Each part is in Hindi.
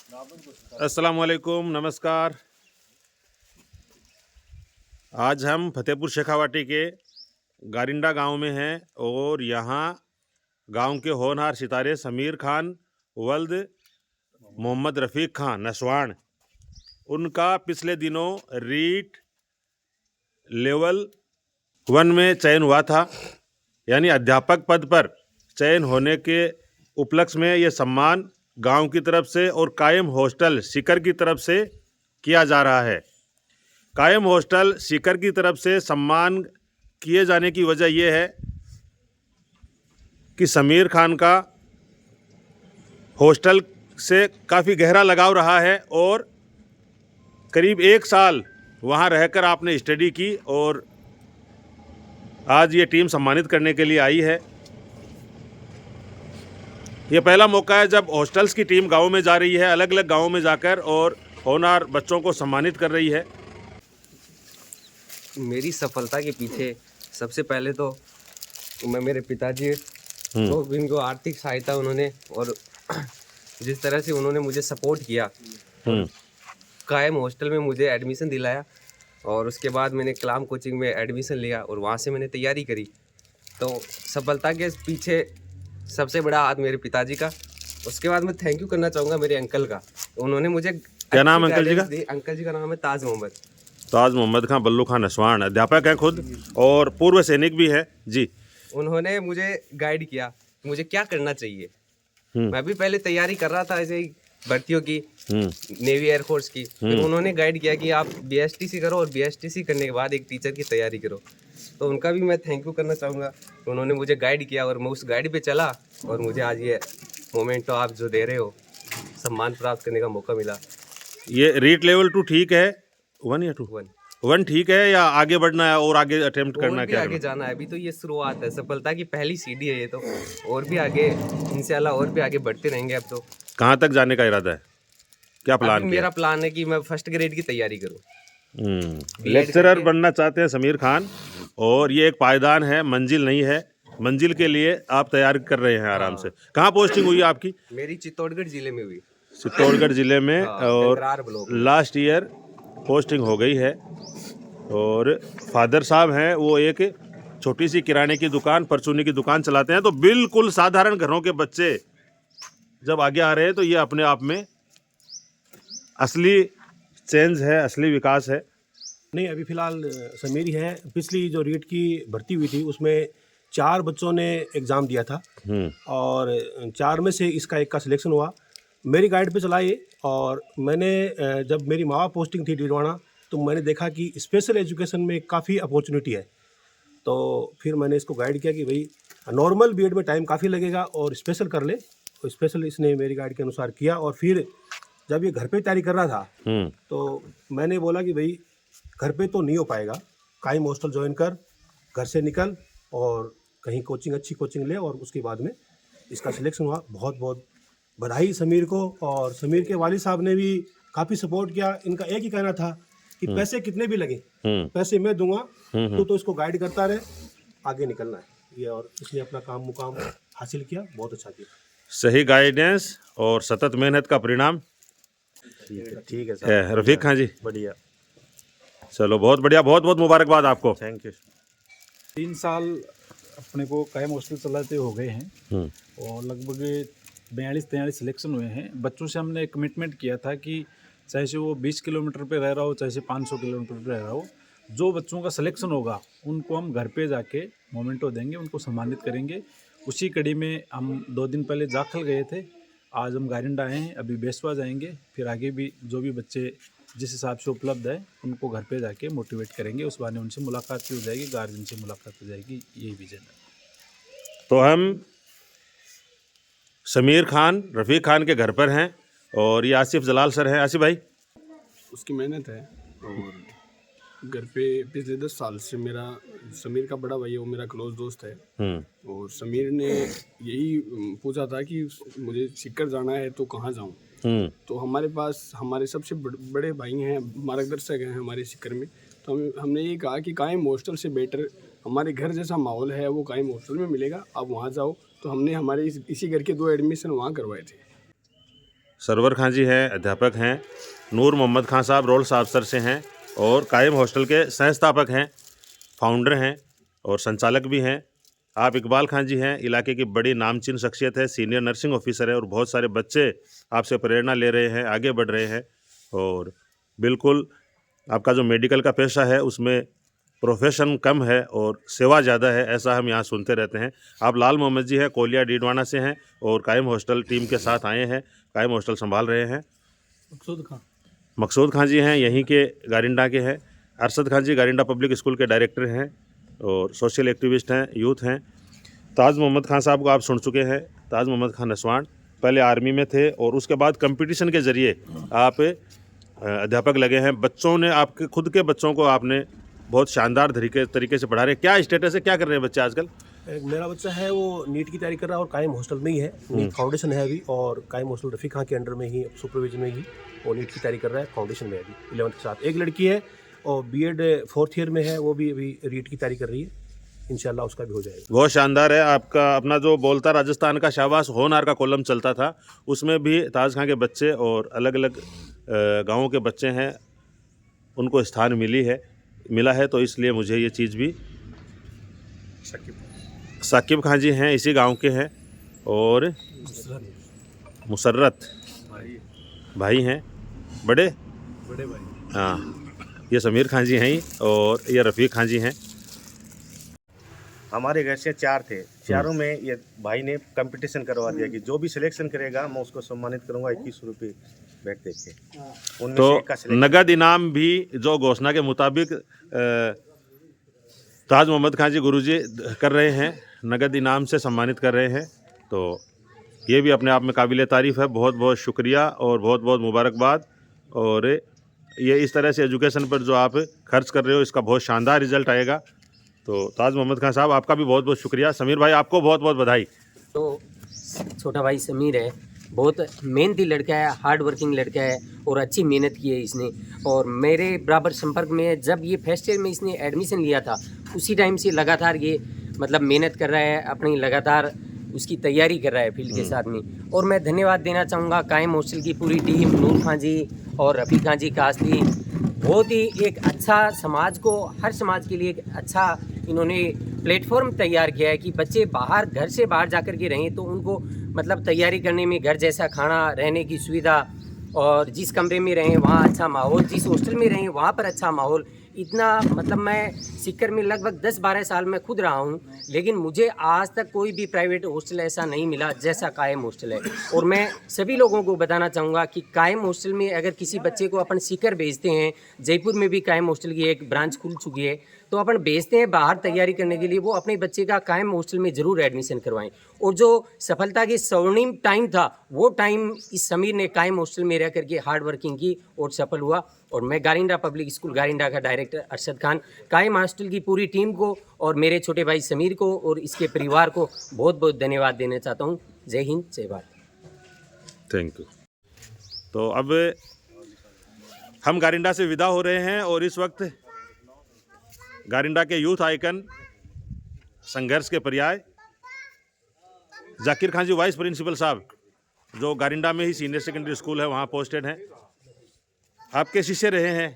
अस्सलाम वालेकुम, नमस्कार। आज हम फतेहपुर शेखावाटी के गारिंडा गांव में हैं और यहाँ गांव के होनहार सितारे समीर खान वल्द मोहम्मद रफ़ीक खान नसवान, उनका पिछले दिनों रीट लेवल 1 में चयन हुआ था, यानी अध्यापक पद पर चयन होने के उपलक्ष्य में ये सम्मान गांव की तरफ से और कायम हॉस्टल सीकर की तरफ से किया जा रहा है। कायम हॉस्टल सीकर की तरफ से सम्मान किए जाने की वजह यह है कि समीर खान का हॉस्टल से काफ़ी गहरा लगाव रहा है और करीब 1 साल वहां रहकर आपने स्टडी की और आज ये टीम सम्मानित करने के लिए आई है। ये पहला मौका है जब हॉस्टल्स की टीम गाँव में जा रही है, अलग अलग गाँवों में जाकर और होनहार बच्चों को सम्मानित कर रही है। मेरी सफलता के पीछे सबसे पहले तो मैं मेरे पिताजी को इनको आर्थिक सहायता उन्होंने और जिस तरह से उन्होंने मुझे सपोर्ट किया, कायम हॉस्टल में मुझे एडमिशन दिलाया और उसके बाद मैंने कलाम कोचिंग में एडमिशन लिया और वहाँ से मैंने तैयारी करी। तो सफलता के पीछे सबसे बड़ा हाथ मेरे पिताजी का। उसके बाद मैं थैंक यू करना चाहूँगा मेरे अंकल का। उन्होंने मुझे क्या नाम अंकल जी का? अंकल जी का नाम है ताज मोहम्मद। ताज मोहम्मद खान बल्लू खान नसवान, अध्यापक हैं खुद और पूर्व सैनिक भी हैं जी। उन्होंने मुझे गाइड किया मुझे क्या करना चाहिए। मैं भी पहले तैयारी कर रहा था ऐसे ही भर्तियों की, नेवी एयरफोर्स की। फिर उन्होंने गाइड किया कि आप बीएसटीसी करो और बीएसटीसी करने के बाद एक टीचर की तैयारी करो। तो उनका भी मैं थैंक यू करना चाहूँगा। उन्होंने मुझे गाइड किया और मैं उस गाइड पे चला और मुझे आज ये मोमेंट तो आप जो दे रहे हो, सम्मान प्राप्त करने का मौका मिला। ये रीट लेवल 2 ठीक है, 1 या 2? 1 ठीक है या आगे बढ़ना है और आगे अटेम्प्ट करना है? क्या आगे जाना है? अभी तो ये शुरुआत है, सफलता की पहली सीढ़ी है ये तो, और भी आगे इंशाल्लाह और भी आगे बढ़ते रहेंगे। अब तो कहाँ तक जाने का इरादा है, क्या प्लान किया? मेरा प्लान है कि मैं फर्स्ट ग्रेड की तैयारी करूँ। लेक्चरर बनना चाहते हैं समीर खान और ये एक पायदान है, मंजिल नहीं है। मंजिल के लिए आप तैयार कर रहे हैं आराम से। कहाँ पोस्टिंग हुई आपकी? मेरी चित्तौड़गढ़ जिले में हुई। चित्तौड़गढ़ जिले में और लास्ट ईयर पोस्टिंग हो गई है। और फादर साहब हैं वो एक छोटी सी किराने की दुकान, परचूनी की दुकान चलाते हैं। तो बिल्कुल साधारण घरों के बच्चे जब आगे आ रहे हैं तो ये अपने आप में असली चेंज है, असली विकास है। नहीं, अभी फ़िलहाल समीर ही है। पिछली जो रीट की भर्ती हुई थी उसमें 4 बच्चों ने एग्ज़ाम दिया था और 4 में से इसका एक का सिलेक्शन हुआ। मेरी गाइड पे चला ये और मैंने जब मेरी मावा पोस्टिंग थी डीडवाना, तो मैंने देखा कि स्पेशल एजुकेशन में काफ़ी अपॉर्चुनिटी है। तो फिर मैंने इसको गाइड किया कि भाई नॉर्मल बीएड में टाइम काफ़ी लगेगा और स्पेशल कर ले। तो स्पेशल इसने मेरी गाइड के अनुसार किया और फिर जब ये घर पे तैयारी कर रहा था तो मैंने बोला कि भाई घर पे तो नहीं हो पाएगा, कायम हॉस्टल ज्वाइन कर, घर से निकल और कहीं कोचिंग, अच्छी कोचिंग ले। और उसके बाद में इसका सिलेक्शन हुआ। बहुत बहुत बधाई समीर को। और समीर के वालिद साहब ने भी काफ़ी सपोर्ट किया। इनका एक ही कहना था कि पैसे कितने भी लगे, पैसे मैं दूंगा, तो इसको गाइड करता रहे, आगे निकलना है ये। और इसने अपना काम मुकाम हासिल किया, बहुत अच्छा किया। सही गाइडेंस और सतत मेहनत का परिणाम। ठीक है सर। रफ़ीक खान जी बढ़िया, चलो बहुत बढ़िया, बहुत बहुत मुबारकबाद आपको। Thank you. 3 साल अपने को कायम हॉस्टल चलाते हो गए हैं और लगभग 42-43 सिलेक्शन हुए हैं। बच्चों से हमने कमिटमेंट किया था कि चाहे से वो 20 किलोमीटर पे रह रहा हो, चाहे से 500 किलोमीटर पे रह रहा हो, जो बच्चों का सिलेक्शन होगा उनको हम घर पे जाके मोमेंटो देंगे, उनको सम्मानित करेंगे। उसी कड़ी में हम 2 दिन पहले जाखल गए थे, आज हम गारिंडा आए हैं, अभी बेसवा जाएंगे। फिर आगे भी जो भी बच्चे जिस हिसाब से उपलब्ध है उनको घर पे जाके मोटिवेट करेंगे। उस बहाने उनसे मुलाकात भी हो जाएगी, गार्जियन से मुलाकात हो जाएगी, यही विजन है। तो हम समीर खान रफ़ीक खान के घर पर हैं और ये आसिफ जलाल सर हैं। आसिफ भाई, उसकी मेहनत है और घर पे पिछले 10 साल से मेरा समीर का बड़ा भाई है, वो मेरा क्लोज दोस्त है। और समीर ने यही पूछा था कि मुझे सीकर जाना है तो कहाँ जाऊँ। तो हमारे पास हमारे सबसे बड़े भाई हैं, मार्गदर्शक हैं हमारे सीकर में। तो हमने ये कहा कि कायम हॉस्टल से बेटर हमारे घर जैसा माहौल है वो कायम हॉस्टल में मिलेगा, आप वहाँ जाओ। तो हमने हमारे इसी घर के 2 एडमिशन वहाँ करवाए थे। सरवर खां जी हैं, अध्यापक हैं। नूर मोहम्मद खां साहब रोल्स अफसर से हैं और कायम हॉस्टल के संस्थापक हैं, फाउंडर हैं और संचालक भी हैं। आप इकबाल खां जी हैं, इलाके की बड़ी नामचीन शख्सियत है, सीनियर नर्सिंग ऑफिसर है और बहुत सारे बच्चे आपसे प्रेरणा ले रहे हैं, आगे बढ़ रहे हैं। और बिल्कुल आपका जो मेडिकल का पेशा है उसमें प्रोफेशन कम है और सेवा ज़्यादा है, ऐसा हम यहाँ सुनते रहते हैं। आप लाल मोहम्मद जी हैं, कोलिया डीडवाना से हैं और कायम हॉस्टल टीम के साथ आए हैं, कायम हॉस्टल संभाल रहे हैं। मकसूद खां जी हैं, यहीं के गारिंडा के हैं। अरशद खां जी गारिंडा पब्लिक स्कूल के डायरेक्टर हैं और सोशल एक्टिविस्ट हैं, यूथ हैं। ताज मोहम्मद खां साहब को आप सुन चुके हैं। ताज मोहम्मद खां नसवान पहले आर्मी में थे और उसके बाद कंपटीशन के ज़रिए आप अध्यापक लगे हैं। बच्चों ने आपके खुद के बच्चों को आपने बहुत शानदार तरीके से पढ़ा रहे हैं। क्या स्टेटस है, क्या कर रहे हैं बच्चे आजकल? मेरा बच्चा है वो नीट की तैयारी कर रहा है और कायम हॉस्टल में ही है। नीट फाउंडेशन है अभी और कायम हॉस्टल रफ़ीक खां के अंडर में ही सुपरविजन में ही वो नीट की तैयारी कर रहा है। फाउंडेशन में अभी 11th के साथ। एक लड़की है और बीएड 4th ईयर में है, वो भी अभी रीट की तैयारी कर रही है। इंशाल्लाह उसका भी हो जाएगा। बहुत शानदार है। आपका अपना जो बोलता राजस्थान का शाबाश होनहार का कॉलम चलता था, उसमें भी ताज खां के बच्चे और अलग अलग गाँवों के बच्चे हैं, उनको स्थान मिला है। तो इसलिए मुझे ये चीज़ भी साकिब खां जी हैं, इसी गांव के हैं और मुसर्रत भाई हैं, बड़े भाई। हाँ, ये समीर खां जी हैं और ये रफ़ीक खां जी हैं। हमारे घर से 4 थे, चारों में ये भाई ने कंपटीशन करवा दिया कि जो भी सिलेक्शन करेगा मैं उसको सम्मानित करूंगा 21 रुपये बैग देके। उनमें तो से एक का सिलेक्शन। नगद इनाम भी जो घोषणा के मुताबिक ताज मोहम्मद खां जी गुरुजी कर रहे हैं, नगद इनाम से सम्मानित कर रहे हैं। तो ये भी अपने आप में काबिल तारीफ़ है। बहुत बहुत शुक्रिया और बहुत बहुत मुबारकबाद। और ये इस तरह से एजुकेशन पर जो आप खर्च कर रहे हो, इसका बहुत शानदार रिजल्ट आएगा। तो ताज मोहम्मद खां साहब आपका भी बहुत बहुत शुक्रिया। समीर भाई आपको बहुत बहुत बधाई। तो छोटा भाई समीर है, बहुत मेहनती लड़का है, हार्ड वर्किंग लड़का है और अच्छी मेहनत की है इसने। और मेरे बराबर संपर्क में है। जब ये फर्स्ट ईयर में इसने एडमिशन लिया था उसी टाइम से लगातार ये मतलब मेहनत कर रहा है, अपनी लगातार उसकी तैयारी कर रहा है फील्ड के साथ में। और मैं धन्यवाद देना चाहूँगा कायम हॉस्टल की पूरी टीम, नूर खां जी और रफ़ीक खां जी कासली। बहुत ही एक अच्छा समाज को, हर समाज के लिए एक अच्छा इन्होंने प्लेटफॉर्म तैयार किया है कि बच्चे बाहर घर से बाहर जाकर के रहें तो उनको मतलब तैयारी करने में घर जैसा खाना, रहने की सुविधा और जिस कमरे में रहें वहाँ अच्छा माहौल, जिस हॉस्टल में रहें वहाँ पर अच्छा माहौल। इतना मतलब मैं सीकर में लगभग 10-12 साल में खुद रहा हूँ, लेकिन मुझे आज तक कोई भी प्राइवेट हॉस्टल ऐसा नहीं मिला जैसा कायम हॉस्टल है। और मैं सभी लोगों को बताना चाहूँगा कि कायम हॉस्टल में अगर किसी बच्चे को अपन सीकर भेजते हैं, जयपुर में भी कायम हॉस्टल की एक ब्रांच खुल चुकी है, तो अपन भेजते हैं बाहर तैयारी करने के लिए, वो अपने बच्चे का कायम हॉस्टल में ज़रूर एडमिशन करवाएं। और जो सफलता की स्वर्णिम टाइम था वो टाइम इस समीर ने कायम हॉस्टल में रह करके हार्ड वर्किंग की और सफल हुआ। और मैं गारिंडा पब्लिक स्कूल गारिंडा का डायरेक्टर अरशद खान कायम हॉस्टल की पूरी टीम को और मेरे छोटे भाई समीर को और इसके परिवार को बहुत बहुत धन्यवाद देना चाहता हूँ। जय हिंद, जय भारत। Thank you. तो अब हम गारिंडा से विदा हो रहे हैं और इस वक्त गारिंडा के यूथ आइकन, संघर्ष के पर्याय जाकिर खान जी वाइस प्रिंसिपल साहब, जो गारिंडा में ही सीनियर सेकेंडरी स्कूल है वहाँ पोस्टेड हैं, आपके शिष्य रहे हैं।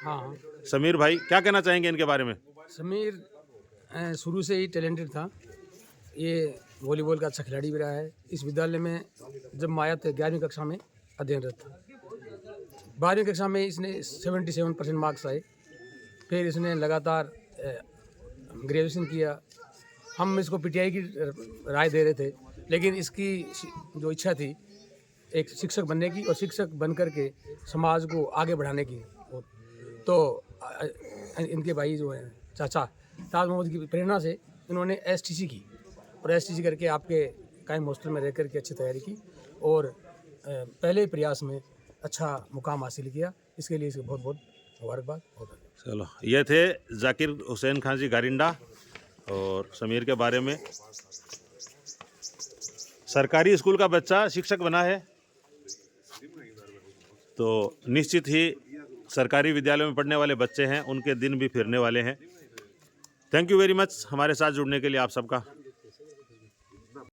हाँ, समीर भाई क्या कहना चाहेंगे इनके बारे में? समीर शुरू से ही टैलेंटेड था। ये वॉलीबॉल का अच्छा खिलाड़ी भी रहा है। इस विद्यालय में जब मैं आया था 11वीं कक्षा में अध्ययनरत था। 12वीं कक्षा में इसने 77% मार्क्स आए। फिर इसने लगातार ग्रेजुएशन किया। हम इसको पीटीआई की राय दे रहे थे, लेकिन इसकी जो इच्छा थी एक शिक्षक बनने की और शिक्षक बन कर के समाज को आगे बढ़ाने की, तो इनके भाई जो हैं चाचा ताज मोहम्मद की प्रेरणा से इन्होंने एसटीसी की और एसटीसी करके आपके कायम हॉस्टल में रह कर के अच्छी तैयारी की और पहले प्रयास में अच्छा मुकाम हासिल किया। इसके लिए इसको बहुत बहुत मुबारकबाद। चलो, ये थे जाकिर हुसैन खान जी गारिंडा और समीर के बारे में। सरकारी स्कूल का बच्चा शिक्षक बना है तो निश्चित ही सरकारी विद्यालय में पढ़ने वाले बच्चे हैं, उनके दिन भी फिरने वाले हैं। थैंक यू वेरी मच हमारे साथ जुड़ने के लिए आप सबका।